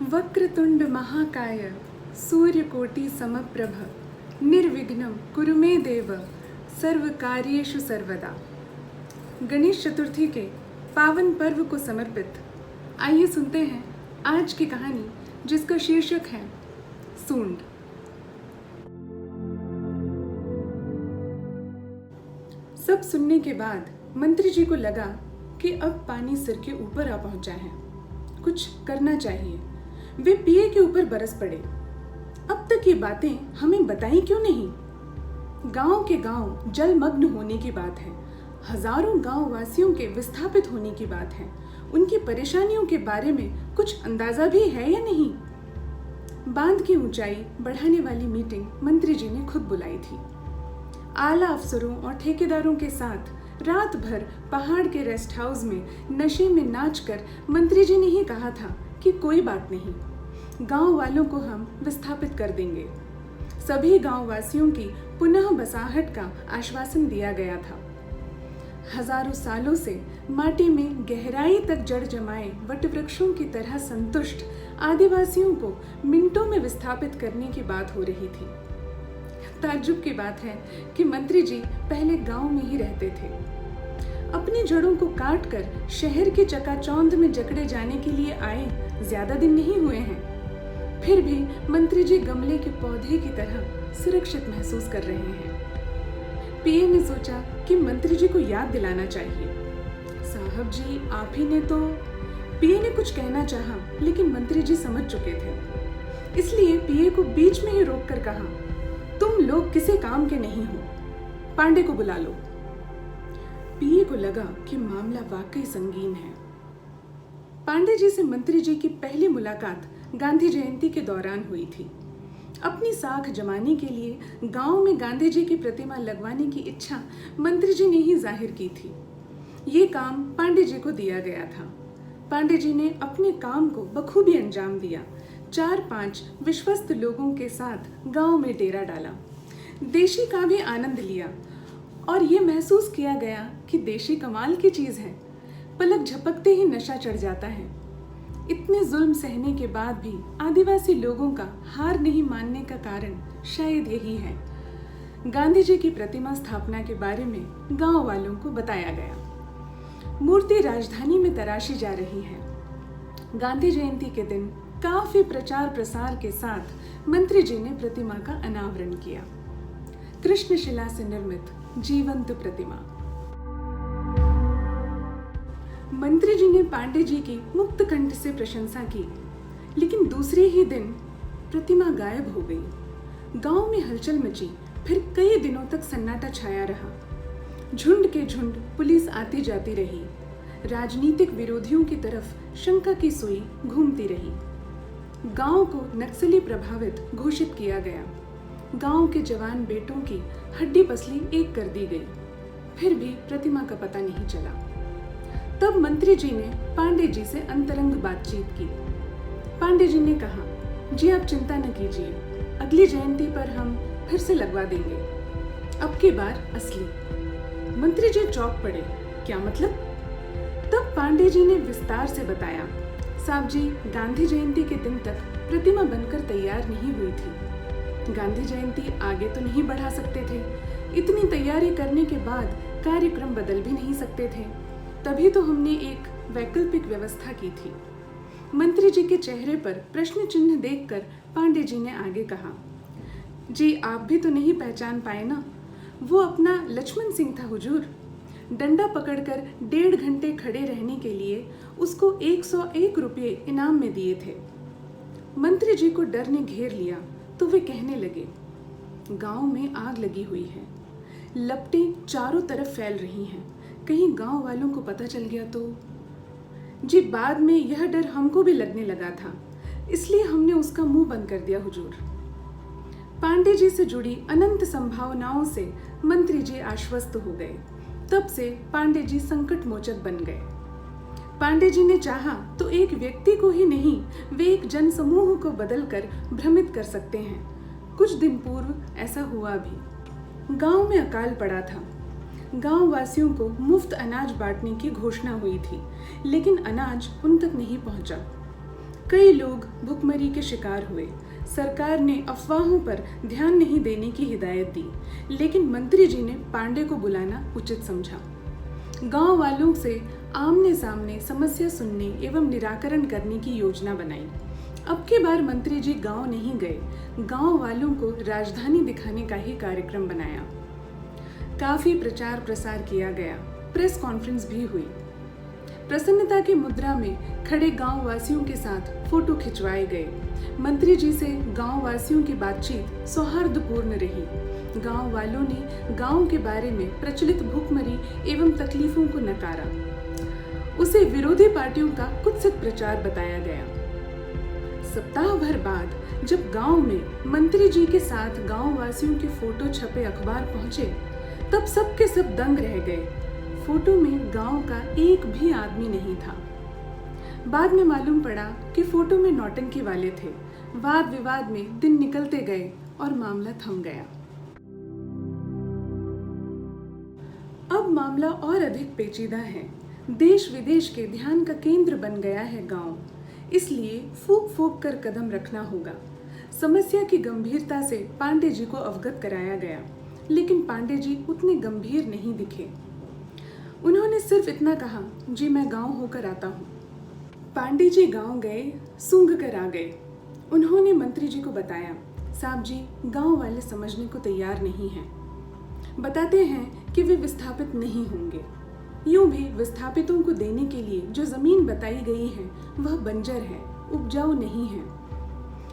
वक्रतुंड महाकाय सूर्यकोटि समप्रभ निर्विघ्नं कुरु मे देव सर्वकार्येषु सर्वदा। गणेश चतुर्थी के पावन पर्व को समर्पित आइए सुनते हैं आज की कहानी, जिसका शीर्षक है सूंड। सब सुनने के बाद मंत्री जी को लगा कि अब पानी सिर के ऊपर आ पहुंचा है, कुछ करना चाहिए। वे पिए के ऊपर बरस पड़े। अब तक ये बातें हमें बताई क्यों नहीं? गांव के गांव जलमग्न होने की बात है, हजारों गांव वासियों के विस्थापित होने की बात है। उनकी परेशानियों के बारे में कुछ अंदाजा भी है या नहीं? बांध की ऊंचाई बढ़ाने वाली मीटिंग मंत्री जी ने खुद बुलाई थी। आला अफसरों और ठेकेदारों के साथ रात भर पहाड़ के रेस्ट हाउस में नशे में नाचकर मंत्री जी ने ही कहा था कि कोई बात नहीं, गांव वालों को हम विस्थापित कर देंगे। सभी गांव वासियों की पुनः बसाहट का आश्वासन दिया गया था। हजारों सालों से माटी में गहराई तक जड़ जमाए वटवृक्षों की तरह संतुष्ट आदिवासियों को मिनटों में विस्थापित करने की बात हो रही थी। ताज्जुब की बात है कि मंत्री जी पहले गांव में ही रहते थे। अपनी जड़ों को काटकर शहर के चकाचौंध में जकड़े जाने के लिए आए ज्यादा दिन नहीं हुए हैं, फिर भी मंत्री जी गमले के पौधे की तरह सुरक्षित महसूस कर रहे हैं। पीए ने सोचा कि मंत्री जी को याद दिलाना चाहिए। साहब जी, आप ही ने तो। पीए ने कुछ कहना चाहा, लेकिन मंत्री जी समझ चुके थे। इसलिए पीए को बीच में ही रोककर कहा, तुम लोग किसी काम के नहीं हो, पांडे को बुला लो। पीए को लगा कि मामला वाकई संगीन है। पांडे जी से मंत्री जी की पहली मुलाकात गांधी जयंती के दौरान हुई थी। अपनी साख जमाने के लिए गांव में गांधी जी की प्रतिमा लगवाने की इच्छा मंत्री जी ने ही जाहिर की थी। ये काम पांडे जी को दिया गया था। पांडे जी ने अपने काम को बखूबी अंजाम दिया। 4-5 विश्वस्त लोगों के साथ गांव में डेरा डाला। देशी का भी आनंद लिया और ये महसूस किया गया कि देशी कमाल की चीज है। पलक झपकते ही नशा चढ़ जाता है। इतने जुल्म सहने के बाद भी आदिवासी लोगों का हार नहीं मानने का कारण शायद यही है। गांधी जी की प्रतिमा स्थापना के बारे में गांव वालों को बताया गया। मूर्ति राजधानी में तराशी जा रही है। गांधी जयंती के दिन काफी प्रचार प्रसार के साथ मंत्री जी ने प्रतिमा का अनावरण किया। कृष्णशिला से निर्मित जीवंत प्रतिमा। मंत्री जी ने पांडे जी की मुक्त कंठ से प्रशंसा की, लेकिन दूसरे ही दिन प्रतिमा गायब हो गई। गांव में हलचल मची। फिर कई दिनों तक सन्नाटा छाया रहा। झुंड के झुंड पुलिस आती जाती रही। राजनीतिक विरोधियों की तरफ शंका की सुई घूमती रही। गांव को नक्सली प्रभावित घोषित किया गया। गांव के जवान बेटों की हड्डी पसली एक कर दी गई। फिर भी प्रतिमा का पता नहीं चला। तब मंत्री जी ने पांडे जी से अंतरंग बातचीत की। पांडे जी ने कहा, जी आप चिंता न कीजिए, अगली जयंती पर हम फिर से लगवा देंगे, अब की बार असली। मंत्री जी चौंक पड़े, क्या मतलब? तब पांडे जी ने विस्तार से बताया, साहब जी, गांधी जयंती के दिन तक प्रतिमा बनकर तैयार नहीं हुई थी। गांधी जयंती आगे तो नहीं बढ़ा सकते थे। इतनी तैयारी करने के बाद कार्यक्रम बदल भी नहीं सकते थे। तभी तो हमने एक वैकल्पिक व्यवस्था की थी। मंत्री जी के चेहरे पर प्रश्न चिन्ह देखकर पांडे जी ने आगे कहा, जी आप भी तो नहीं पहचान पाए ना, वो अपना लक्ष्मण सिंह था हुजूर। डंडा पकड़कर 1.5 घंटे खड़े रहने के लिए उसको 101 रुपये इनाम में दिए थे। मंत्री जी को डर ने घेर लिया तो वे कहने लगे, गांव में आग लगी हुई है, लपटें चारों तरफ फैल रही हैं, कहीं गांव वालों को पता चल गया तो? जी बाद में यह डर हमको भी लगने लगा था, इसलिए हमने उसका मुंह बंद कर दिया हुजूर। पांडे जी से जुड़ी अनंत संभावनाओं से मंत्री जी आश्वस्त हो गए। तब से पांडे जी संकट मोचक बन गए। पांडे जी ने चाहा तो एक व्यक्ति को ही नहीं, वे एक जनसमूह को बदलकर भ्रमित कर सकते हैं। कुछ दिन पूर्व ऐसा हुआ भी। गांव में अकाल पड़ा था। गांव वासियों को मुफ्त अनाज बांटने की घोषणा हुई थी, लेकिन अनाज उन तक नहीं पहुंचा। कई लोग भुखमरी के शिकार हुए। सरकार ने अफवाहों पर ध्यान नहीं देने की हिदायत दी, लेकिन मंत्री जी ने पांडे को बुलाना उचित समझा। गांव वालों से आमने सामने समस्या सुनने एवं निराकरण करने की योजना बनाई। अब की बार मंत्री जी गांव नहीं गए, गांव वालों को राजधानी दिखाने का ही कार्यक्रम बनाया। काफी प्रचार प्रसार किया गया, प्रेस कॉन्फ्रेंस भी हुई। प्रसन्नता की मुद्रा में खड़े गांव वासियों के साथ फोटो खिंचवाए गए। मंत्री जी से गांव वासियों की बातचीत सौहार्दपूर्ण रही। गांव वालों ने गांव के बारे में प्रचलित भुखमरी एवं तकलीफों को नकारा। उसे विरोधी पार्टियों का कुत्सित प्रचार बताया गया। सप्ताह भर बाद जब गांव में मंत्री जी के साथ गांव वासियों के फोटो छपे अखबार पहुंचे, तब सबके सब दंग रह गए। फोटो में गांव का एक भी आदमी नहीं था। बाद में मालूम पड़ा कि फोटो में नौटंकी वाले थे। वाद विवाद में दिन निकलते गए और मामला थम गया। अब मामला और अधिक पेचीदा है। देश विदेश के ध्यान का केंद्र बन गया है गांव, इसलिए फूंक फूंक कर कदम रखना होगा। समस्या की गंभीरता से पांडे जी को अवगत कराया गया, लेकिन पांडे जी उतने गंभीर नहीं दिखे। उन्होंने सिर्फ इतना कहा, जी मैं गांव होकर आता हूँ। पांडे जी गांव गए, सूंघ कर आ गए। उन्होंने मंत्री जी को बताया, साहब जी गांव वाले समझने को तैयार नहीं हैं। बताते हैं कि वे विस्थापित नहीं होंगे। यूं भी विस्थापितों को देने के लिए जो जमीन बताई गई है वह बंजर है, उपजाऊ नहीं है।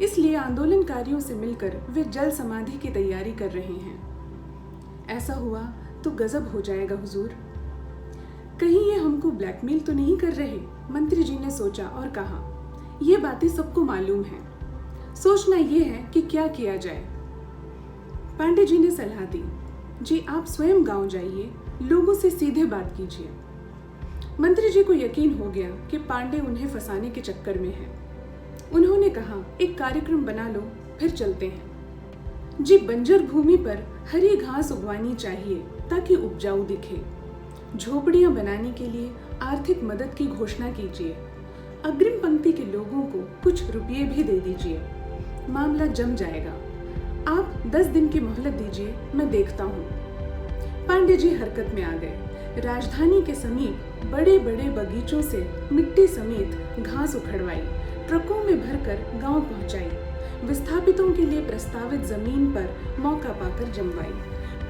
इसलिए आंदोलनकारियों से मिलकर वे जल समाधि की तैयारी कर रहे हैं। ऐसा हुआ तो गजब हो जाएगा हुजूर। कहीं ये हमको ब्लैकमेल तो नहीं कर रहे? मंत्री जी ने सोचा और कहा, ये बातें सबको मालूम है, सोचना ये है कि क्या किया जाए। पांडे जी ने सलाह दी, जी आप स्वयं गांव जाइए, लोगों से सीधे बात कीजिए। मंत्री जी को यकीन हो गया कि पांडे उन्हें फंसाने के चक्कर में है। उन्होंने कहा, एक कार्यक्रम बना लो, फिर चलते हैं। जी बंजर भूमि पर हरी घास उगवानी चाहिए ताकि उपजाऊ दिखे। झोपड़ियां बनाने के लिए आर्थिक मदद की घोषणा कीजिए। अग्रिम पंक्ति के लोगों को कुछ रुपये भी दे दीजिए। मामला जम जाएगा। आप 10 दिन की मोहलत दीजिए, मैं देखता हूँ। पांडे जी हरकत में आ गए। राजधानी के समीप बड़े बड़े बगीचों से मिट्टी समेत घास उखड़वाई, ट्रकों में भरकर गांव पहुंचाई। विस्थापितों के लिए प्रस्तावित जमीन पर मौका पाकर जमवाई।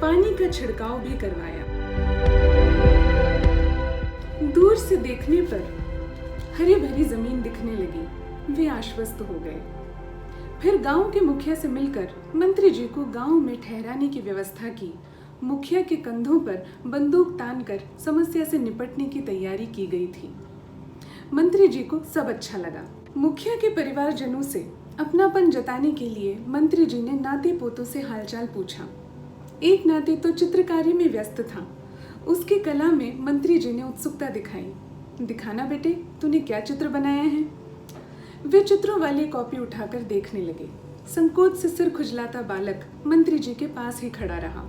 पानी का छिड़काव भी करवाया। दूर से देखने पर हरी भरी जमीन दिखने लगी। वे आश्वस्त हो गए। फिर गांव के मुखिया से मिलकर मंत्री जी को गांव में ठहराने की व्यवस्था की। मुखिया के कंधों पर बंदूक तानकर समस्या से निपटने की तैयारी की गई थी। मंत्री जी को सब अच्छा लगा। मुखिया के परिवारजनों से अपनापन जताने के लिए मंत्री जी ने नाते पोतों से हालचाल पूछा। एक नाते तो चित्रकारी में व्यस्त था। उसकी कला में मंत्री जी ने उत्सुकता दिखाई। दिखाना बेटे, तूने क्या चित्र बनाया है? वे चित्रों वाली कॉपी उठाकर देखने लगे। संकोच से सिर खुजलाता बालक मंत्री जी के पास ही खड़ा रहा।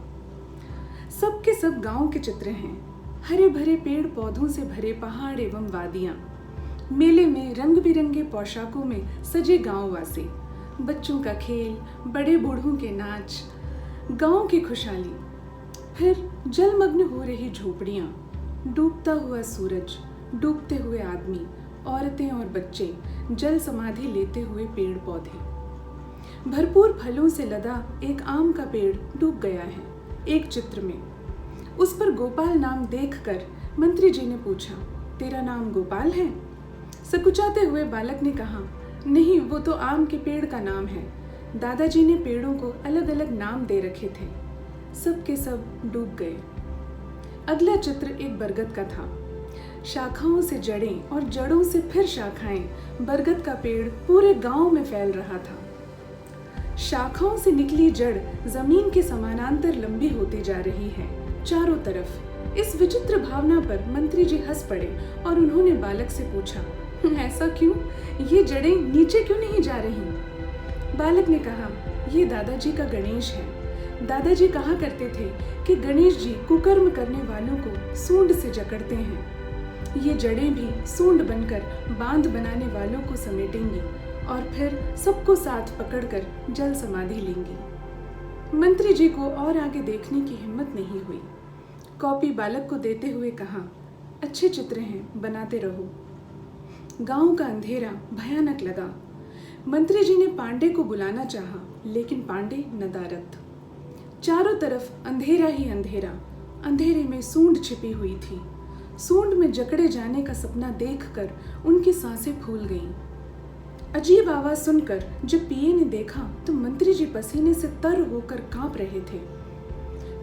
सब के सब गांव के चित्र हैं। हरे भरे पेड़ पौधों से भरे पहाड़ एवं वादियां। मेले में रंग बिरंगे पोशाकों में सजे गांववासी। बच्चों का खेल, बड़े बूढ़ों के नाच, गांव की खुशहाली। फिर जलमग्न हो रही झोपड़ियां, डूबता हुआ सूरज, डूबते हुए आदमी, औरतें और बच्चे, जल समाधि लेते हुए पेड़ पौधे। भरपूर फलों से लदा एक आम का पेड़ डूब गया है एक चित्र में। उस पर गोपाल नाम देखकर मंत्री जी ने पूछा, तेरा नाम गोपाल है? सकुचाते हुए बालक ने कहा, नहीं, वो तो आम के पेड़ का नाम है। दादाजी ने पेड़ों को अलग अलग नाम दे रखे थे। सब के सब डूब गए। अगला चित्र एक बरगद का था। शाखाओं से जड़ें और जड़ों से फिर शाखाएं। बरगद का पेड़ पूरे गांव में फैल रहा था। शाखाओं से निकली जड़ जमीन के समानांतर लंबी होती जा रही है चारों तरफ। इस विचित्र भावना पर मंत्री जी हंस पड़े और उन्होंने बालक से पूछा, ऐसा क्यों? ये जड़ें नीचे क्यों नहीं जा रही? बालक ने कहा, ये दादाजी का गणेश है। दादाजी कहा करते थे कि गणेश जी कुकर्म करने वालों को सूंड से जकड़ते हैं। ये जड़ें भी सूंड बनकर बांध बनाने वालों को समेटेंगी और फिर सबको साथ पकड़कर जल समाधि लेंगी। मंत्री जी को और आगे देखने की हिम्मत नहीं हुई। कॉपी बालक को देते हुए कहा, अच्छे चित्र हैं, बनाते रहो। गांव का अंधेरा भयानक लगा। मंत्री जी ने पांडे को बुलाना चाहा, लेकिन पांडे नदारद। चारों तरफ अंधेरा ही अंधेरा। अंधेरे में सूंड छिपी हुई थी। सूंड में जकड़े जाने का सपना देखकर उनकी सांसें फूल गईं। अजीब आवाज सुनकर जब पीए ने देखा तो मंत्री जी पसीने से तर होकर कांप रहे थे।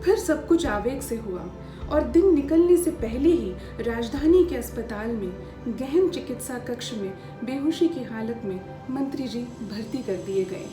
फिर सब कुछ आवेग से हुआ और दिन निकलने से पहले ही राजधानी के अस्पताल में गहन चिकित्सा कक्ष में बेहोशी की हालत में मंत्री जी भर्ती कर दिए गए।